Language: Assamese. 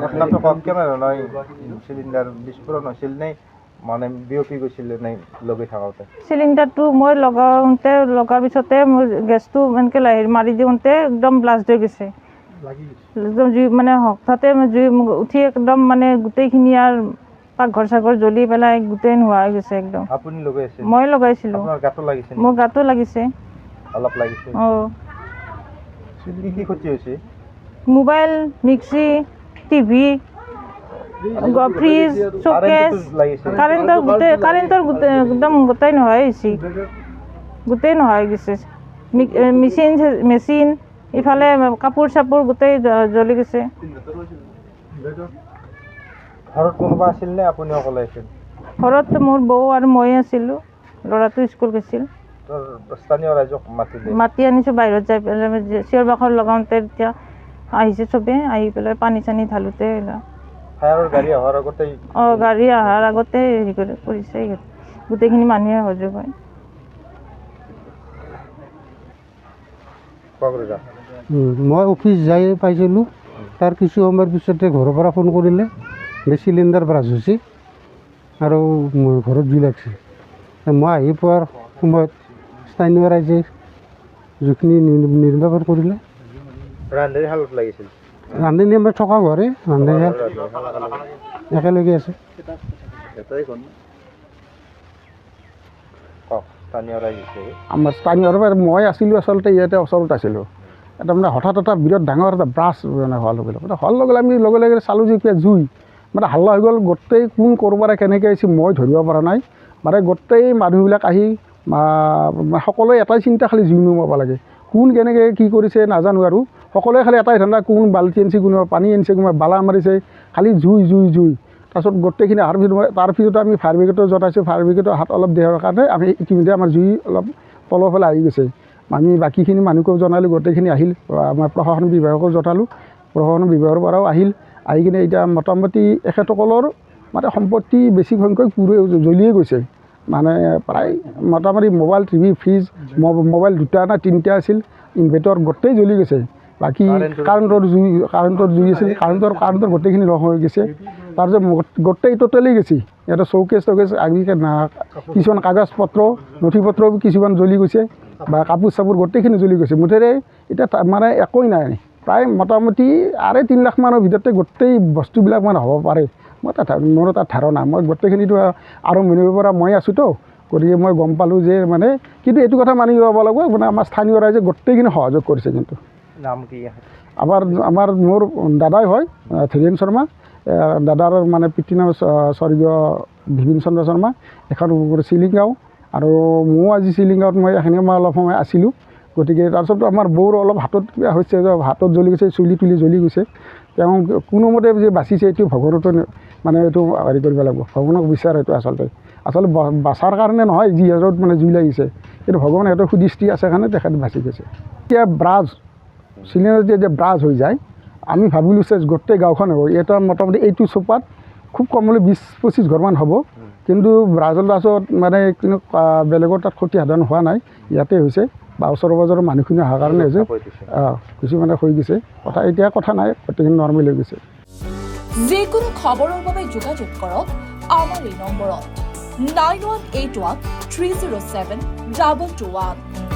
ঘটনাটো কম কেনেধৰণৰ চিলিণ্ডাৰ বিস্ফোৰণ হৈছিল নে মানে বিয়পি গৈছিল নে লগাই থাকোঁতে? চিলিণ্ডাৰটো মই লগাৰ পিছতে মোৰ গেছটো এনেকৈ মাৰি দিওঁতে একদম ব্লাষ্ট হৈ গৈছে। একদম জুই মানে হঠাতে জুই উঠি একদম মানে গোটেইখিনি আৰু পাকঘৰ চাকঘৰ জ্বলি পেলাই গোটেই নোহোৱা হৈ গৈছে একদম। আপুনি লগাইছিল? মই লগাইছিলোঁ। আপোনাৰ গাতো লাগিছে? মোৰ গাতো লাগিছে। অলপ লাগিছে? অঁ। কি ক্ষতি হৈছে? মোবাইল, মিক্সি, টিভি, ফ্ৰিজ, শ্বকেছ, কাৰেণ্টৰ একদম গোটেই নোহোৱা হৈছে। গোটেই নোহোৱা হৈ গৈছে। মেচিন ইফালে কাপোৰ চাপোৰ গোটেই জ্বলি গৈছে। ঘৰত কোনোবা আছিল নে আপুনি অকলে আছিল? ঘৰত মোৰ বৌ আৰু মই আছিলোঁ। ল'ৰাটো স্কুল গৈছিল। স্থানীয় ৰাইজক মাতি আনিছোঁ বাহিৰত যাই পেলাই চিঞৰ বাখৰ লগাওঁতে তেতিয়া আহিছে চবে, আহি পেলাই পানী চানী ঢালোতে ফায়াৰৰ গাড়ী অহাৰ আগতেই? অঁ, গাড়ী অহাৰ আগতে হেৰি কৰিছে গোটেইখিনি মানুহে সহযোগ হয়। মই অফিচ যাই পাইছিলোঁ। তাৰ কিছু সময়ৰ পিছতে ঘৰৰ পৰা ফোন কৰিলে চিলিণ্ডাৰ ব্ৰাষ্ট হৈছে আৰু মোৰ ঘৰত জুই লাগিছে। মই আহি পোৱাৰ সময়ত স্থানীয় ৰাইজে জুইখিনি নিৰ্বাপন কৰিলে। ৰান্ধনীশালত লাগিছিল? ৰান্ধনী আমাৰ থকা ঘৰে ৰান্ধনীশাল একেলগে আছে। আমাৰ স্থানীয় মই আছিলোঁ আচলতে ইয়াতে ওচৰত আছিলোঁ। এটা মানে হঠাৎ এটা বিৰাট ডাঙৰ এটা ব্ৰাষ্ট মানে হোৱাৰ লগে লগে আমি লগে লগে চালোঁ যে এতিয়া জুই মানে হাল্লা হৈ গ'ল। গোটেই কোন ক'ৰবাৰে কেনেকৈ আহিছে মই ধৰিব পৰা নাই। মানে গোটেই মানুহবিলাক আহি সকলোৱে এটাই চিন্তা খালি জুই নুমাব লাগে। কোন কেনেকৈ কি কৰিছে নাজানো আৰু সকলোৱে খালি এটাই ধান্দা, কোন বাল্টি আনিছে, কোনোবা পানী আনিছে, কোনোবা বালা মাৰিছে, খালি জুই জুই জুই। তাৰপিছত গোটেইখিনি অহাৰ পিছত তাৰপিছত আমি ফায়াৰ ব্ৰিগেডত জনাইছোঁ। ফায়াৰ ব্ৰিগেডৰ হাত অলপ দেহৰ কাৰণে আমি ইতিমধ্যে আমাৰ জুই অলপ তলৰ ফালে আহি গৈছে। আমি বাকীখিনি মানুহকো জনালোঁ, গোটেইখিনি আহিল। আমাৰ প্ৰশাসন বিভাগকো জনালোঁ, প্ৰশাসন বিভাগৰ পৰাও আহিল। আহি কিনে এতিয়া মোটামুটি এখেতসকলৰ মানে সম্পত্তি বেছি সংখ্যক জ্বলিয়ে গৈছে। মানে প্ৰায় মোটামুটি মোবাইল, টিভি, ফ্ৰিজ, মোবাইল 2টা না 3টা আছিল, ইনভাৰ্টাৰ গোটেই জ্বলি গৈছে। বাকী কাৰেণ্টৰ জুই আছিল, কাৰেণ্টৰ গোটেইখিনি ৰং হৈ গৈছে। তাৰপিছত গোটেই টোটেলি গৈছে। ইয়াতে চৌকেছ কিছুমান কাগজ পত্ৰ নথি পত্ৰ কিছুমান জ্বলি গৈছে বা কাপোৰ চাপোৰ গোটেইখিনি জ্বলি গৈছে। মুঠেৰে এতিয়া মানে একোৱেই নাই। প্ৰায় মোটামুটি 3.5 লাখ মানৰ ভিতৰতে গোটেই বস্তুবিলাক মানে হ'ব পাৰে। মোৰ এটা ধাৰণা। মই গোটেইখিনিতো আৰম্ভণিৰ পৰা মই আছোঁতো, গতিকে মই গম পালোঁ যে মানে কিন্তু এইটো কথা মানি ল'ব লাগিব মানে আমাৰ স্থানীয় ৰাইজে গোটেইখিনি সহযোগ কৰিছে। কিন্তু নাম কি? মোৰ দাদাই হয় ধীৰেন শৰ্মা। দাদাৰ মানে পিতৃ নাম স্বৰ্গীয় বিপিন চন্দ্ৰ শৰ্মা। এখন চিলিংগাঁও আৰু ময়ো আজি চিলিংগাঁৱত মই অলপ সময় আছিলোঁ। গতিকে তাৰপিছত আমাৰ বৌৰ অলপ হাতত কিবা হৈছে, হাতত জ্বলি গৈছে, চুলি তুলি জ্বলি গৈছে। তেওঁ কোনোমতে যে বাচিছে এইটো ভগৱানতো মানে এইটো হেৰি কৰিব লাগিব, ভগৱানক বিচাৰ। এইটো আচলতে বাচাৰ কাৰণে নহয়, যি হাতত মানে জুই লাগিছে, কিন্তু ভগৱানে সিহঁতৰ সুদৃষ্টি আছে কাৰণে তেখেত বাচি গৈছে। এতিয়া চিলিণ্ডাৰ যেতিয়া ব্ৰাষ্ট হৈ যায়, আমি ভাবিলোঁ যে গোটেই গাঁওখন হ'ব। এটা মোটামুটি এইটো চোপাত খুব কম হ'লে 20-25 ঘৰমান হ'ব। কিন্তু ব্ৰাছত মানে কিন্তু বেলেগৰ তাত ক্ষতি সাধন হোৱা নাই, ইয়াতে হৈছে বা ওচৰৰ পাজৰৰ মানুহখিনি অহাৰ কাৰণে হৈছে। কিছুমানে হৈ গৈছে। এতিয়া কথা নাই, গোটেইখিনি নৰ্মেল হৈ গৈছে। যিকোনো খবৰৰ বাবে যোগাযোগ কৰক আমাৰ এই নম্বৰত 9181 307 221।